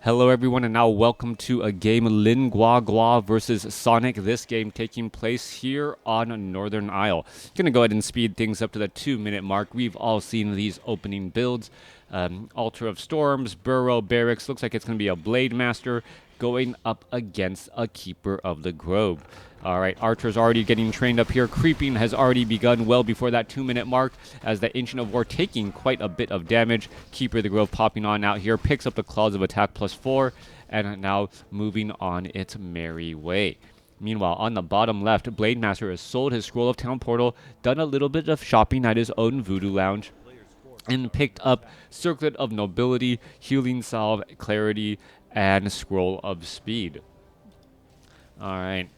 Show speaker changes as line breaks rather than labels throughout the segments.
Hello everyone, and now welcome to a game Guagua versus Sonik. This game taking place here on Northern Isle. Gonna go ahead and speed things up to the 2-minute mark. We've all seen these opening builds. Altar of Storms, Burrow, Barracks. Looks like it's gonna be a Blade Master going up against a Keeper of the Grove. Alright, Archer's already getting trained up here. Creeping has already begun well before that 2-minute mark as the Ancient of War taking quite a bit of damage. Keeper of the Grove popping on out here, picks up the Claws of Attack +4, and now moving on its merry way. Meanwhile, on the bottom left, Blade Master has sold his Scroll of Town Portal, done a little bit of shopping at his own Voodoo Lounge, and picked up Circlet of Nobility, Healing Salve, Clarity, and Scroll of Speed. Alright.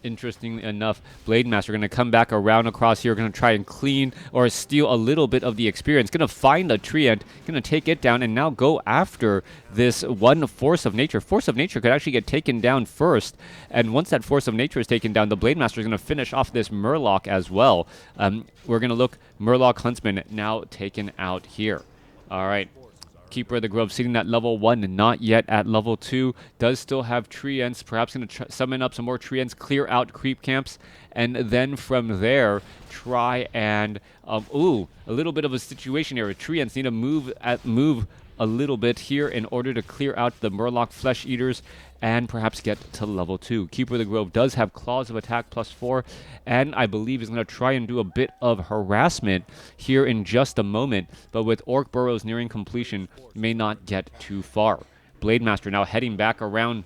Interestingly enough, Blade Master going to come back around across here, going to try and clean or steal a little bit of the experience. Going to find a Treant, going to take it down, and now go after this one Force of Nature. Force of Nature could actually get taken down first, and once that Force of Nature is taken down, the Blade Master is going to finish off this Murloc as well. We're going to look Murloc Huntsman now taken out here. All right. Keeper of the Grove sitting at level 1, not yet at level 2. Does still have Treants, perhaps going to summon up some more Treants, clear out creep camps, and then from there try and a little bit of a situation here. Treants need to move a little bit here in order to clear out the Murloc Flesh Eaters and perhaps get to level 2. Keeper of the Grove does have Claws of Attack +4, and I believe is going to try and do a bit of harassment here in just a moment, but with Orc Burrows nearing completion, may not get too far. Blade Master now heading back around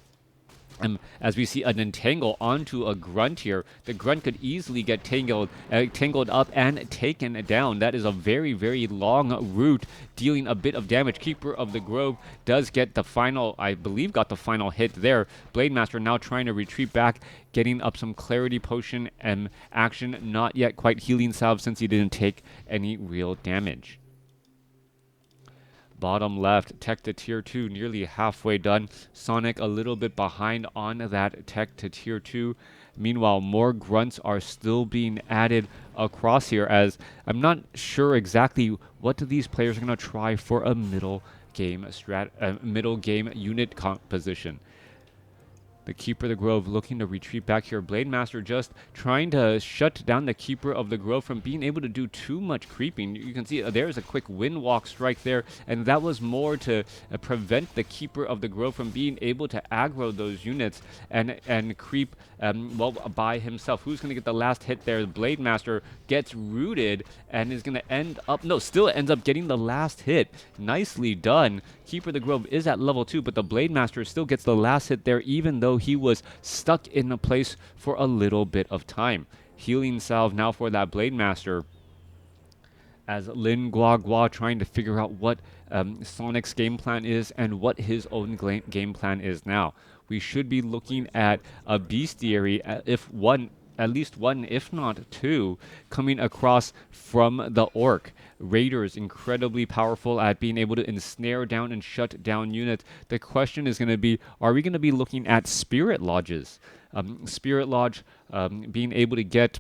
as we see an entangle onto a Grunt here. The Grunt could easily get tangled up and taken down. That is a very, very long route, dealing a bit of damage. Keeper of the Grove does get the final, I believe, got the final hit there. Blade Master now trying to retreat back, getting up some Clarity Potion and action. Not yet quite Healing Salve since he didn't take any real damage. Bottom left, tech to tier 2, nearly halfway done. Sonik a little bit behind on that tech to tier 2. Meanwhile, more grunts are still being added across here, as I'm not sure exactly what these players are going to try for a middle game unit composition. The Keeper of the Grove looking to retreat back here. Blade Master just trying to shut down the Keeper of the Grove from being able to do too much creeping. You can see there's a quick Windwalk strike there, and that was more to prevent the Keeper of the Grove from being able to aggro those units and creep by himself. Who's going to get the last hit there? Blade Master gets rooted and is going to still ends up getting the last hit. Nicely done. Keeper of the Grove is at level 2, but the Blade Master still gets the last hit there, even though he was stuck in a place for a little bit of time. Healing Salve now for that Blade Master, as Guagua trying to figure out what Sonic's game plan is and what his own game plan is now. We should be looking at a bestiary, at least one, if not two, coming across from the Orc. Raiders incredibly powerful at being able to ensnare down and shut down units. The question is going to be, are we going to be looking at Spirit Lodges? Spirit Lodge being able to get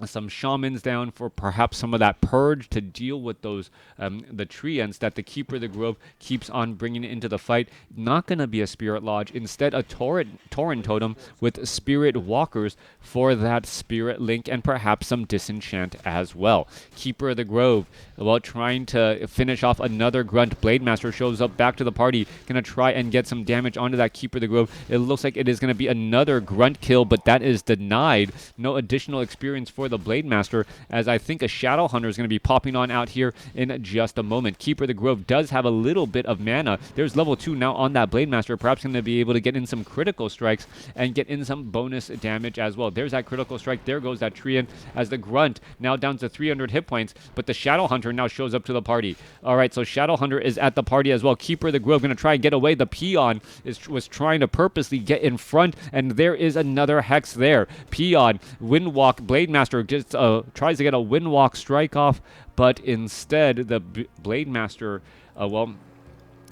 some shamans down for perhaps some of that purge to deal with those the treants that the Keeper of the Grove keeps on bringing into the fight. Not going to be a Spirit Lodge, instead a Tauren Totem with Spirit Walkers for that Spirit Link and perhaps some Disenchant as well. Keeper of the Grove, while trying to finish off another Grunt, Blade Master shows up back to the party, going to try and get some damage onto that Keeper of the Grove. It looks like it is going to be another Grunt kill, but that is denied. No additional experience for the Blade Master, as I think a Shadow Hunter is going to be popping on out here in just a moment. Keeper of the Grove does have a little bit of mana. There's level 2 now on that Blade Master, perhaps going to be able to get in some critical strikes and get in some bonus damage as well. There's that critical strike. There goes that Treant, as the Grunt now down to 300 hit points, but the Shadow Hunter now shows up to the party. Alright, so Shadow Hunter is at the party as well. Keeper of the Grove going to try and get away. The Peon was trying to purposely get in front, and there is another Hex there. Peon, Windwalk, Blade Master just tries to get a Windwalk strike off, but instead the Blade Master,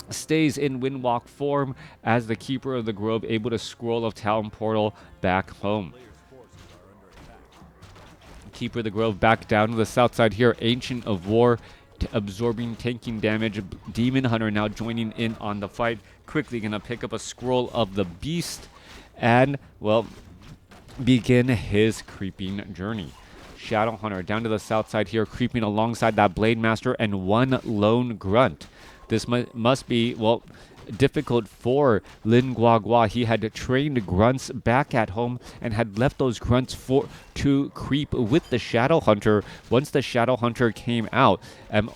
stays in Windwalk form as the Keeper of the Grove able to Scroll of Town Portal back home. Keeper of the Grove back down to the south side here. Ancient of War absorbing, tanking damage. Demon Hunter now joining in on the fight. Quickly gonna pick up a scroll of the beast and, well, begin his creeping journey. Shadow Hunter down to the south side here, creeping alongside that Blade Master and one lone grunt. This must be, well, difficult for Lin Guagua. He had trained grunts back at home and had left those grunts to creep with the Shadow Hunter once the Shadow Hunter came out,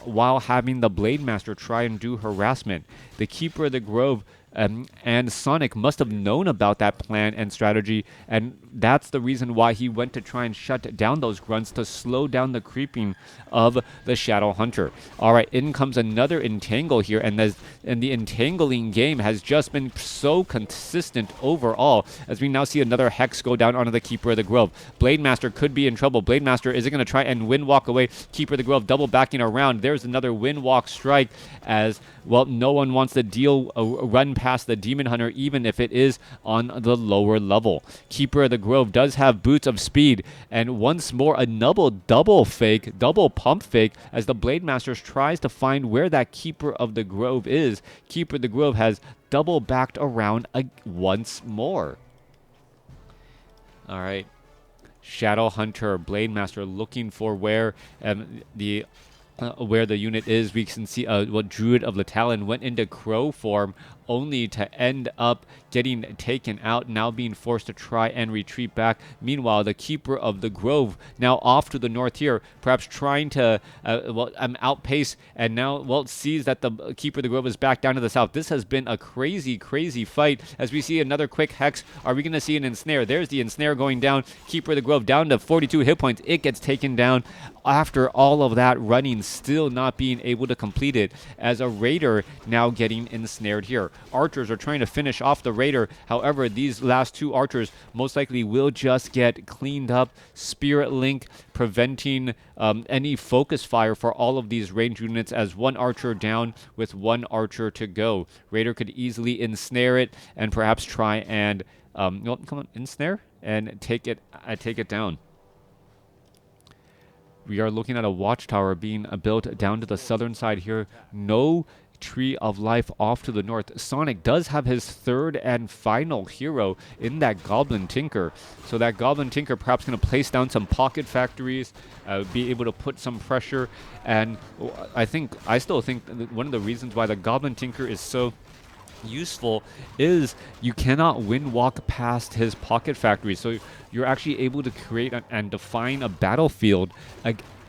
while having the Blade Master try and do harassment. The Keeper of the Grove and Sonik must have known about that plan and strategy, and that's the reason why he went to try and shut down those grunts to slow down the creeping of the Shadow Hunter. All right, in comes another entangle here, and the entangling game has just been so consistent overall, as we now see another hex go down onto the Keeper of the Grove. Blade Master could be in trouble. Blade Master is it going to try and wind walk away? Keeper of the Grove double backing around. There's another wind walk strike, as well, no one wants to deal run past the Demon Hunter, even if it is on the lower level. Keeper of the Grove does have boots of speed, and once more a double pump fake, as the Blade Master tries to find where that Keeper of the Grove is. Keeper of the Grove has double backed around once more. All right. Shadow Hunter, Blade Master looking for where the unit is. We can see what Druid of the Talon went into Crow form, only to end up getting taken out, now being forced to try and retreat back. Meanwhile, the Keeper of the Grove now off to the north here, perhaps trying to outpace, and now, sees that the Keeper of the Grove is back down to the south. This has been a crazy fight, as we see another quick hex. Are we going to see an ensnare? There's the ensnare going down. Keeper of the Grove down to 42 hit points. It gets taken down after all of that running, still not being able to complete it, as a Raider now getting ensnared here. Archers are trying to finish off the Raider. However, these last two archers most likely will just get cleaned up. Spirit Link preventing any focus fire for all of these range units, as one archer down with one archer to go. Raider could easily ensnare it and perhaps try and ensnare and take it down. We are looking at a watchtower being built down to the southern side here. No Tree of Life off to the north. Sonik does have his third and final hero in that Goblin Tinker. So that Goblin Tinker perhaps going to place down some pocket factories, be able to put some pressure. And I still think that one of the reasons why the Goblin Tinker is so useful is you cannot wind walk past his pocket factory, so you're actually able to create and define a battlefield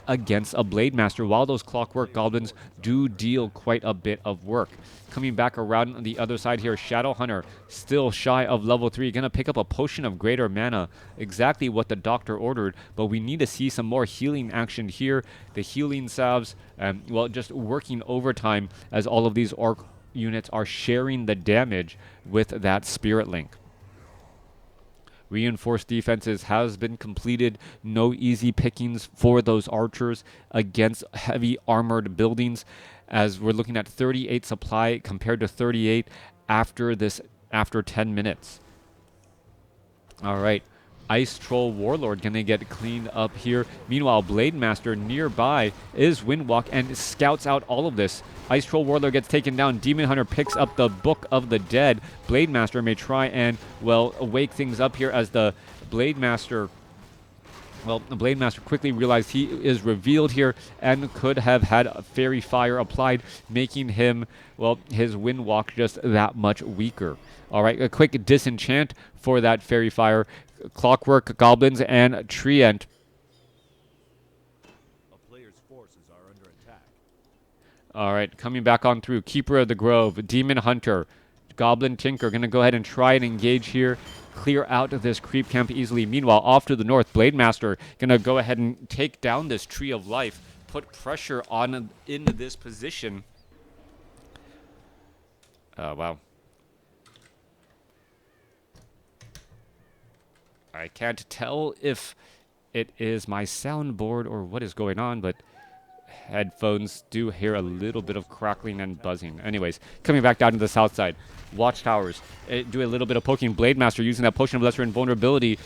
against a Blade Master, while those Clockwork Goblins do deal quite a bit of work. Coming back around on the other side here, Shadow Hunter still shy of level 3, gonna pick up a Potion of Greater Mana, exactly what the doctor ordered, but we need to see some more healing action here. The healing salves, just working overtime, as all of these Orc units are sharing the damage with that Spirit Link. Reinforced defenses has been completed. No easy pickings for those archers against heavy armored buildings, as we're looking at 38 supply compared to 38 after 10 minutes. All right. Ice Troll Warlord gonna get cleaned up here. Meanwhile, Blade Master nearby is Windwalk and scouts out all of this. Ice Troll Warlord gets taken down. Demon Hunter picks up the Book of the Dead. Blade Master may try and, wake things up here, as the Blade Master quickly realized he is revealed here and could have had a Fairy Fire applied, making him, his Windwalk just that much weaker. All right, a quick disenchant for that Fairy Fire. Clockwork Goblins and Treant.
A player's forces are under attack.
All right, coming back on through. Keeper of the Grove, Demon Hunter, Goblin Tinker going to go ahead and try and engage here. Clear out this creep camp easily. Meanwhile, off to the north, Blade Master going to go ahead and take down this Tree of Life, put pressure on in this position. Wow. I can't tell if it is my soundboard or what is going on, but headphones do hear a little bit of crackling and buzzing. Anyways, coming back down to the south side. Watchtowers do a little bit of poking. Blade Master using that potion of lesser invulnerability,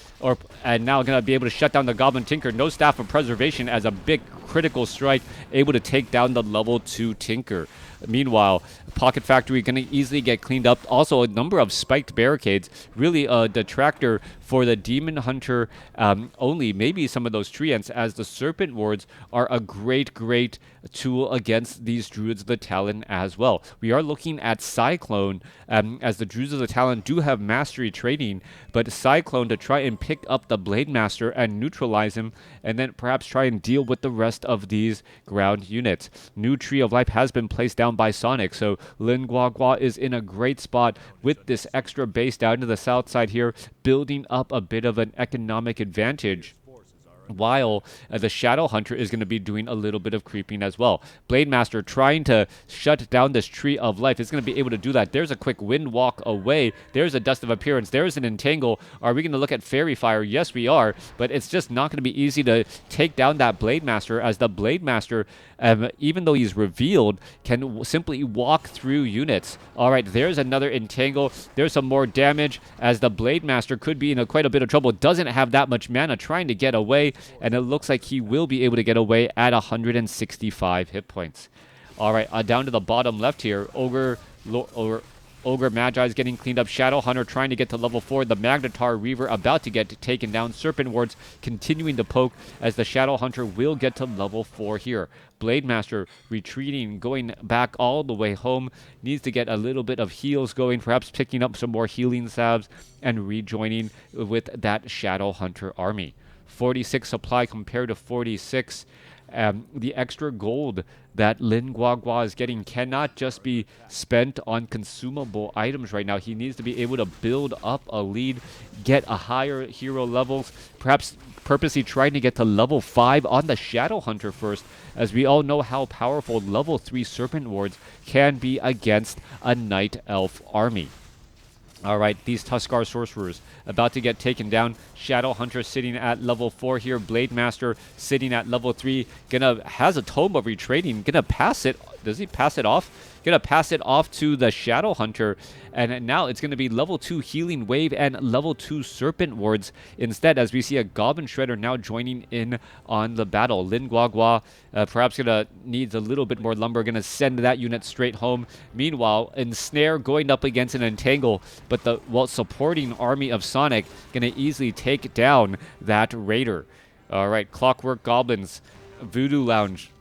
and now gonna be able to shut down the Goblin Tinker. No Staff of Preservation as a big critical strike, able to take down the level 2 Tinker. Meanwhile, Pocket Factory going to easily get cleaned up. Also, a number of spiked barricades. Really a detractor for the Demon Hunter only. Maybe some of those treants, as the Serpent Wards are a great tool against these Druids of the Talon as well. We are looking at Cyclone, as the Druids of the Talon do have mastery trading, but Cyclone to try and pick up the Blade Master and neutralize him, and then perhaps try and deal with the rest of these ground units. New Tree of Life has been placed down by Sonik, so Guagua is in a great spot with this extra base down to the south side here, building up a bit of an economic advantage, while the Shadow Hunter is going to be doing a little bit of creeping as well. Blade Master trying to shut down this Tree of Life is going to be able to do that. There's a quick wind walk away. There's a Dust of Appearance. There's an Entangle. Are we going to look at Fairy Fire? Yes, we are, but it's just not going to be easy to take down that Blade Master, as the Blade Master, even though he's revealed, can simply walk through units. All right, there's another Entangle. There's some more damage, as the Blade Master could be in quite a bit of trouble. Doesn't have that much mana, trying to get away, and it looks like he will be able to get away at 165 hit points. All right, down to the bottom left here, Ogre Magi is getting cleaned up. Shadow Hunter trying to get to level 4. The Magnetar Reaver about to get taken down. Serpent Wards continuing to poke, as the Shadow Hunter will get to level 4 here. Blade Master retreating, going back all the way home. Needs to get a little bit of heals going, perhaps picking up some more healing salves and rejoining with that Shadow Hunter army. 46 supply compared to 46. The extra gold that Guagua is getting cannot just be spent on consumable items right now. He needs to be able to build up a lead, get a higher hero levels, perhaps purposely trying to get to level 5 on the Shadow Hunter first, as we all know how powerful level 3 Serpent Wards can be against a Night Elf army. All right, these Tuskar Sorcerers about to get taken down. Shadow Hunter sitting at level 4 here. Blade Master sitting at level 3. Has a Tome of Retrading. Gonna pass it. Does he pass it off? Gonna pass it off to the Shadow Hunter. And now it's going to be level 2 Healing Wave and level 2 Serpent Wards instead, as we see a Goblin Shredder now joining in on the battle. Guagua perhaps going to needs a little bit more lumber, going to send that unit straight home. Meanwhile, Ensnare going up against an Entangle, but the supporting army of Sonik going to easily take down that Raider. All right, Clockwork Goblins, Voodoo Lounge,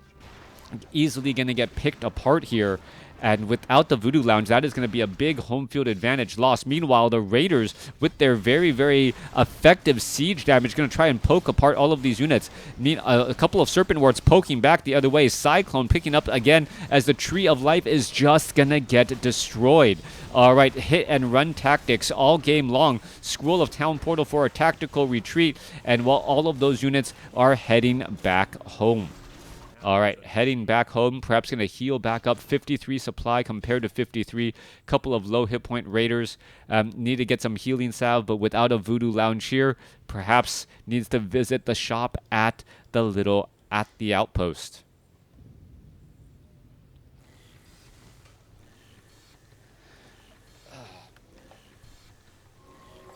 easily going to get picked apart here. And without the Voodoo Lounge, that is going to be a big home field advantage lost. Meanwhile, the Raiders, with their very effective siege damage, going to try and poke apart all of these units. A couple of Serpent Wards poking back the other way. Cyclone picking up again, as the Tree of Life is just going to get destroyed. All right, hit and run tactics all game long. Scroll of Town Portal for a tactical retreat. And while all of those units are heading back home. All right, heading back home, perhaps going to heal back up. 53 supply compared to 53. Couple of low hit point Raiders. Need to get some healing salve, but without a Voodoo Lounge here, perhaps needs to visit the shop at the outpost.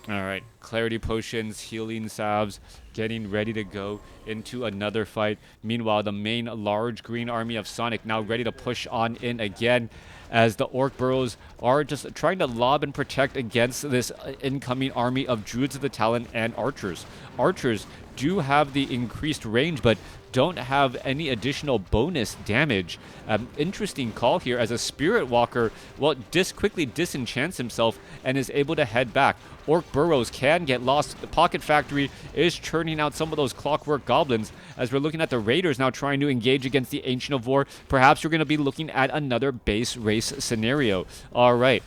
All right, clarity potions, healing salves, getting ready to go into another fight. Meanwhile, the main large green army of Sonik now ready to push on in again, as the Orc Burrows are just trying to lob and protect against this incoming army of Druids of the Talon and Archers. Archers do have the increased range, but don't have any additional bonus damage. Interesting call here, as a Spirit Walker, well, quickly disenchants himself and is able to head back. Orc Burrows can get lost. The Pocket Factory is churning out some of those Clockwork Goblins, as we're looking at the Raiders now trying to engage against the Ancient of War. Perhaps we're going to be looking at another base race scenario. All right.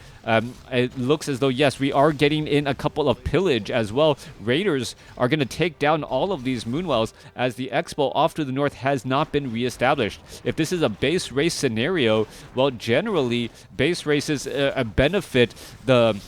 It looks as though, yes, we are getting in a couple of pillage as well. Raiders are going to take down all of these Moonwells, as the Expo off to the north has not been reestablished. If this is a base race scenario, well, generally, base races benefit the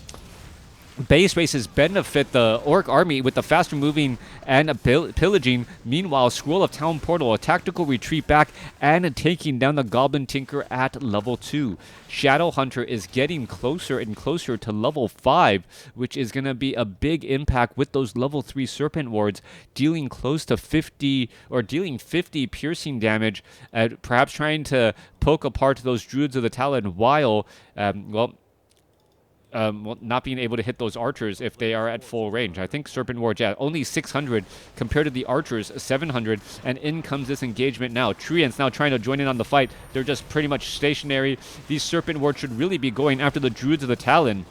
base races benefit the Orc army with the faster moving and pillaging. Meanwhile, Scroll of Town Portal, a tactical retreat back and taking down the Goblin Tinker at level 2. Shadow Hunter is getting closer and closer to level 5, which is going to be a big impact with those level 3 Serpent Wards dealing close to 50 or dealing 50 piercing damage, perhaps trying to poke apart those Druids of the Talon while, not being able to hit those archers if they are at full range. I think Serpent Ward, yeah, only 600 compared to the archers, 700, and in comes this engagement now. Treants now trying to join in on the fight. They're just pretty much stationary. These Serpent Wards should really be going after the Druids of the Talon,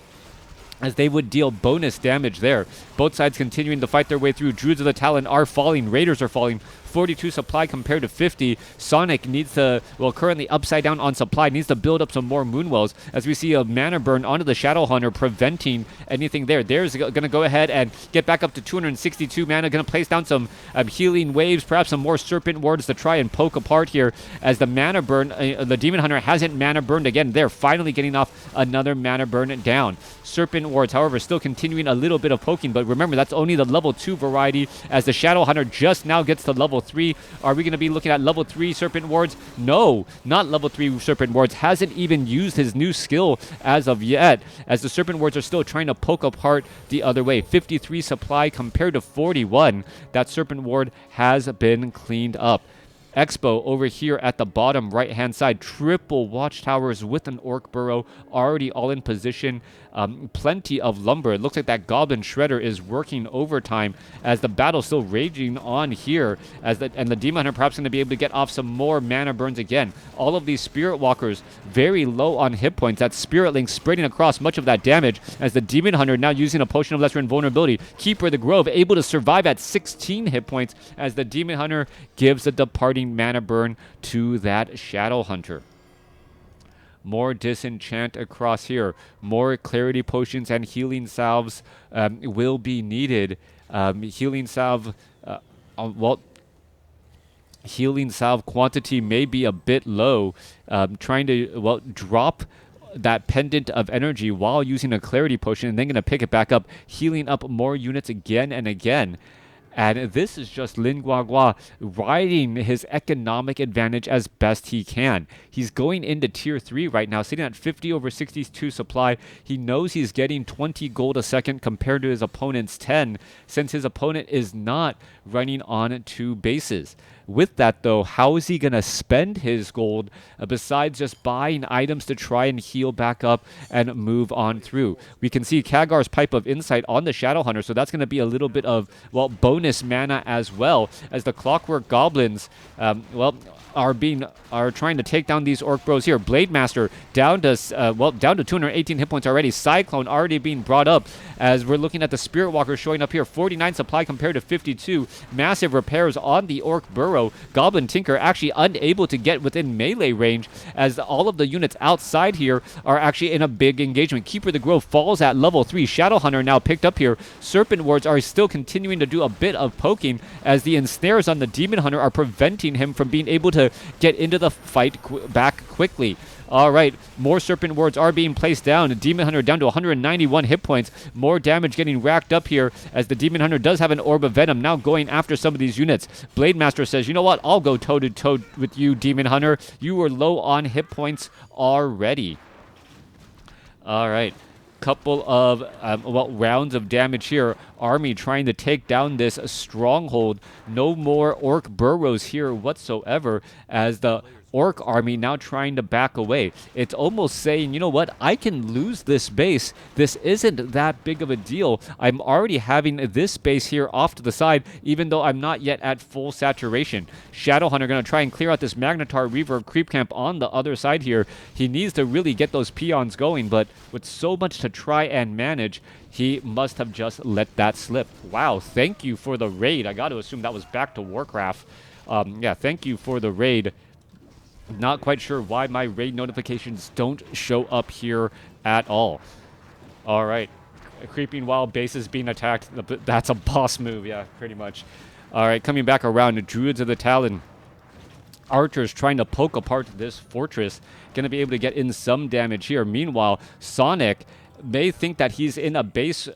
as they would deal bonus damage there. Both sides continuing to fight their way through. Druids of the Talon are falling. Raiders are falling. 42 supply compared to 50. Sonik needs to, well, currently upside down on supply, needs to build up some more Moonwells as we see a mana burn onto the Shadow Hunter, preventing anything there. There's going to go ahead and get back up to 262 mana. Going to place down some healing waves, perhaps some more Serpent Wards to try and poke apart here as the mana burn, the Demon Hunter hasn't mana burned again. They're finally getting off another mana burn down. Serpent Wards, however, still continuing a little bit of poking, but remember, that's only the level 2 variety as the Shadow Hunter just now gets to level 3. Are we going to be looking at level 3 Serpent Wards? No, not level 3 Serpent Wards. Hasn't even used his new skill as of yet, as the Serpent Wards are still trying to poke apart the other way. 53 supply compared to 41. That Serpent Ward has been cleaned up. Expo over here at the bottom right-hand side. Triple watchtowers with an Orc Burrow already all in position. Plenty of lumber. It looks like that Goblin Shredder is working overtime as the battle's still raging on here. And the Demon Hunter perhaps going to be able to get off some more mana burns again. All of these Spirit Walkers very low on hit points. That Spirit Link spreading across much of that damage as the Demon Hunter now using a Potion of Lesser Invulnerability. Keeper of the Grove able to survive at 16 hit points as the Demon Hunter gives a departing mana burn to that Shadow Hunter. More disenchant across here. More clarity potions and healing salves will be needed. Healing salve, healing salve quantity may be a bit low. Trying to, drop that pendant of energy while using a clarity potion and then going to pick it back up, healing up more units again and again. And this is just Lin Guagua riding his economic advantage as best he can. He's going into tier 3 right now, sitting at 50 over 62 supply. He knows he's getting 20 gold a second compared to his opponent's 10, since his opponent is not running on 2 bases. With that, though, how is he going to spend his gold besides just buying items to try and heal back up and move on through? We can see Kagar's Pipe of Insight on the Shadow Hunter, so that's going to be a little bit of, bonus mana as well, as the Clockwork Goblins, are trying to take down these Orc Bros here. Blade Master down to 218 hit points already. Cyclone already being brought up as we're looking at the Spirit Walker showing up here. 49 supply compared to 52. Massive repairs on the Orc Burrow. Goblin Tinker actually unable to get within melee range as all of the units outside here are actually in a big engagement. Keeper of the Grove falls at level 3. Shadow Hunter now picked up here. Serpent Wards are still continuing to do a bit of poking as the ensnares on the Demon Hunter are preventing him from being able to get into the fight back quickly. All right, more Serpent Wards are being placed down. The Demon Hunter down to 191 hit points. More damage getting racked up here as the Demon Hunter does have an Orb of Venom now going after some of these units. Blade Master says, you know what, I'll go toe-to-toe with you, Demon Hunter. You were low on hit points already. All right. Couple of rounds of damage here. Army trying to take down this stronghold. No more Orc burrows here whatsoever as the Orc army now trying to back away. It's almost saying, you know what, I can lose this base. This isn't that big of a deal. I'm already having this base here off to the side, even though I'm not yet at full saturation. Shadow Hunter going to try and clear out this Magnetar Reverb creep camp on the other side here. He needs to really get those peons going, but with so much to try and manage, he must have just let that slip. Wow, thank you for the raid. I got to assume that was back to WarCraft. Yeah, thank you for the raid. Not quite sure why my raid notifications don't show up here at all. All right. A creeping wild base is being attacked. That's a boss move, yeah, pretty much. All right, coming back around, the Druids of the Talon. Archers trying to poke apart this fortress. Going to be able to get in some damage here. Meanwhile, Sonik may think that he's in a base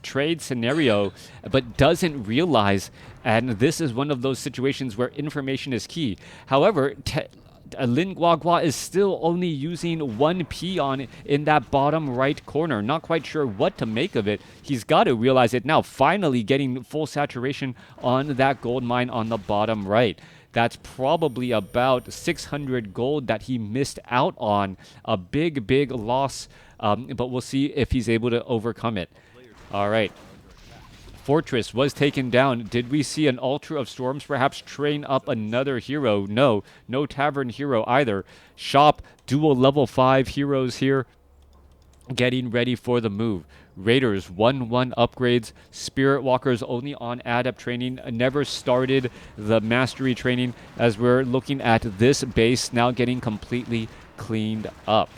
trade scenario, but doesn't realize. And this is one of those situations where information is key. However, Lin Guagua is still only using one peon in that bottom right corner. Not quite sure what to make of it. He's got to realize it now. Finally getting full saturation on that gold mine on the bottom right. That's probably about 600 gold that he missed out on. A big, big loss, but we'll see if he's able to overcome it. All right. Fortress was taken down. Did we see an Altar of Storms perhaps train up another hero? No. No Tavern hero either. Shop, dual level 5 heroes here, getting ready for the move. Raiders 1-1 upgrades. Spirit Walkers only on adept training. Never started the mastery training, as we're looking at this base now getting completely cleaned up.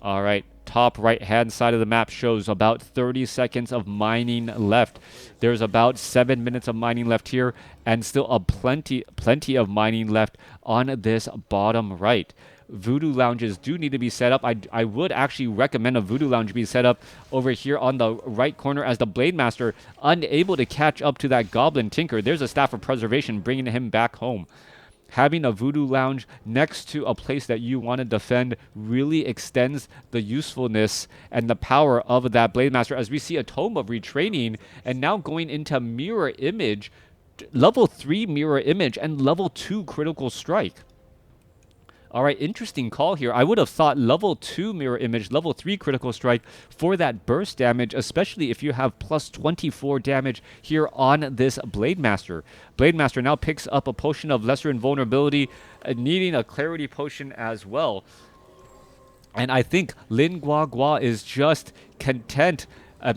All right. Top right hand side of the map shows about 30 seconds of mining left. There's about 7 minutes of mining left here, and still a plenty of mining left on this bottom right. Voodoo lounges do need to be set up. I would actually recommend a voodoo lounge be set up over here on the right corner, as the Blade Master unable to catch up to that Goblin Tinker. There's a Staff of Preservation bringing him back home. Having a voodoo lounge next to a place that you want to defend really extends the usefulness and the power of that Blade Master, as we see a Tome of Retraining and now going into Mirror Image, level 3 Mirror Image and level 2 Critical Strike. All right, interesting call here. I would have thought level 2 Mirror Image, level 3 Critical Strike for that burst damage, especially if you have plus 24 damage here on this Blade Master. Blade Master now picks up a Potion of Lesser Invulnerability, needing a Clarity Potion as well. And I think Lin Guagua is just content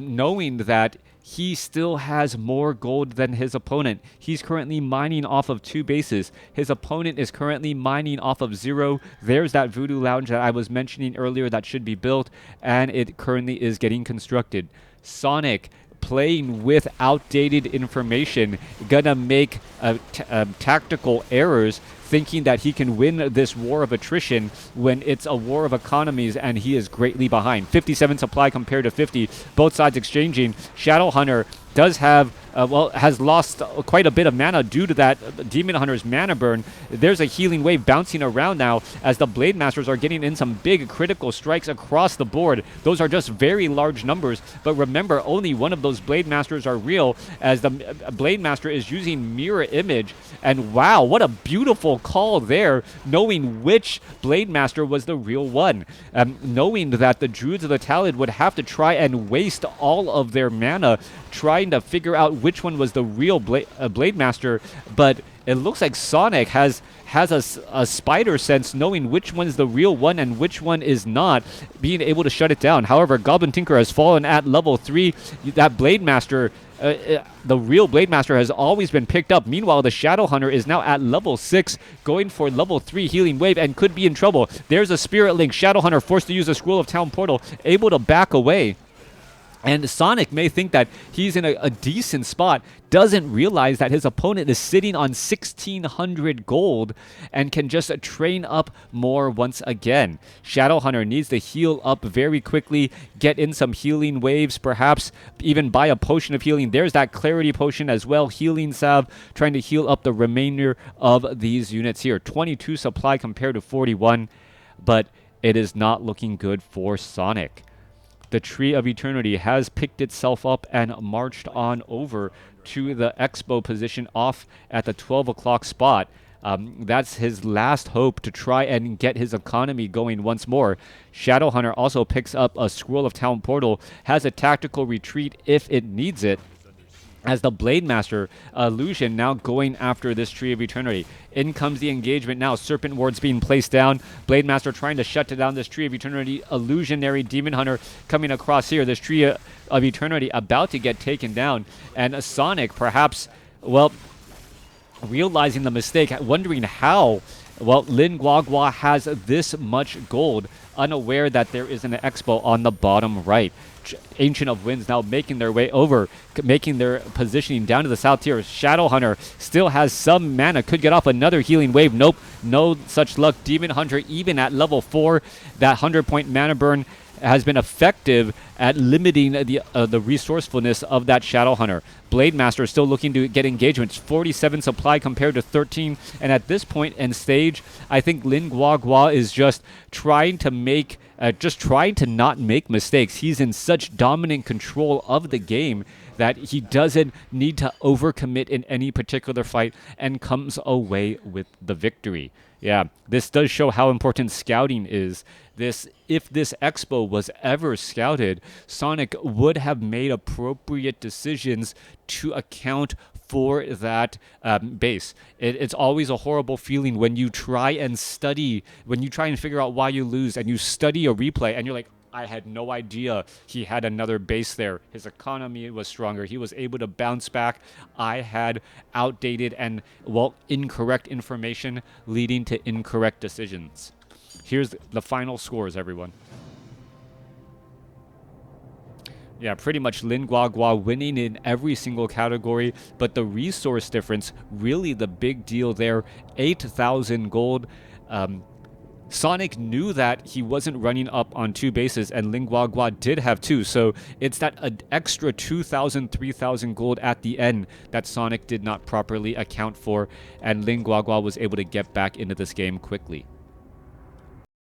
knowing that he still has more gold than his opponent. He's currently mining off of 2 bases. His opponent is currently mining off of 0. There's that Voodoo Lounge that I was mentioning earlier that should be built, and it currently is getting constructed. Sonik, playing with outdated information, gonna make tactical errors, thinking that he can win this war of attrition when it's a war of economies, and he is greatly behind. 57 supply compared to 50, both sides exchanging. Shadowhunter does have, has lost quite a bit of mana due to that Demon Hunter's mana burn. There's a healing wave bouncing around now as the Blade Masters are getting in some big critical strikes across the board. Those are just very large numbers, but remember, only one of those Blade Masters are real, as the Blade Master is using Mirror Image. And wow, what a beautiful call there, knowing which Blade Master was the real one. Knowing that the Druids of the Talid would have to try and waste all of their mana trying to figure out which one was the real Blade Master, but it looks like Sonik has a spider sense, knowing which one's the real one and which one is not, being able to shut it down. However, Goblin Tinker has fallen at level 3. That Blade Master, the real Blade Master, has always been picked up. Meanwhile, the Shadow Hunter is now at level 6, going for level 3 Healing Wave, and could be in trouble. There's a Spirit Link. Shadow Hunter forced to use a Scroll of Town Portal, able to back away. And Sonik may think that he's in a decent spot, doesn't realize that his opponent is sitting on 1,600 gold and can just train up more once again. Shadowhunter needs to heal up very quickly, get in some healing waves, perhaps even buy a potion of healing. There's that Clarity Potion as well, Healing Salve, trying to heal up the remainder of these units here. 22 supply compared to 41, but it is not looking good for Sonik. The Tree of Eternity has picked itself up and marched on over to the Expo position off at the 12 o'clock spot. That's his last hope to try and get his economy going once more. Shadowhunter also picks up a Scroll of Town Portal, has a tactical retreat if it needs it, as the Blade Master illusion now going after this Tree of Eternity. In comes the engagement now. Serpent Wards being placed down. Blade Master trying to shut down this Tree of Eternity. Illusionary Demon Hunter coming across here. This Tree of Eternity about to get taken down. And Sonik perhaps, well, realizing the mistake, wondering how, well, Lin Guagua has this much gold, unaware that there is an expo on the bottom right. Ancient of Winds now making their way over, making their positioning down to the south tier. Shadowhunter still has some mana, could get off another healing wave. Nope, no such luck. Demon Hunter even at level 4, that 100-point mana burn has been effective at limiting the resourcefulness of that Shadow Hunter. Blade Master is still looking to get engagements. 47 supply compared to 13. And at this point in stage, I think Lin Guagua is just trying to not make mistakes. He's in such dominant control of the game that he doesn't need to overcommit in any particular fight and comes away with the victory. Yeah, this does show how important scouting is. If this expo was ever scouted, Sonik would have made appropriate decisions to account for that base. It's always a horrible feeling when you try and figure out why you lose, and you study a replay and you're like, I had no idea he had another base there. His economy was stronger. He was able to bounce back. I had outdated and, incorrect information leading to incorrect decisions. Here's the final scores, everyone. Yeah, pretty much Lin Guagua winning in every single category, but the resource difference, really the big deal there, 8,000 gold. Sonik knew that he wasn't running up on 2 bases, and Lin Guagua did have 2, so it's that extra 2,000, 3,000 gold at the end that Sonik did not properly account for, and Lin Guagua was able to get back into this game quickly.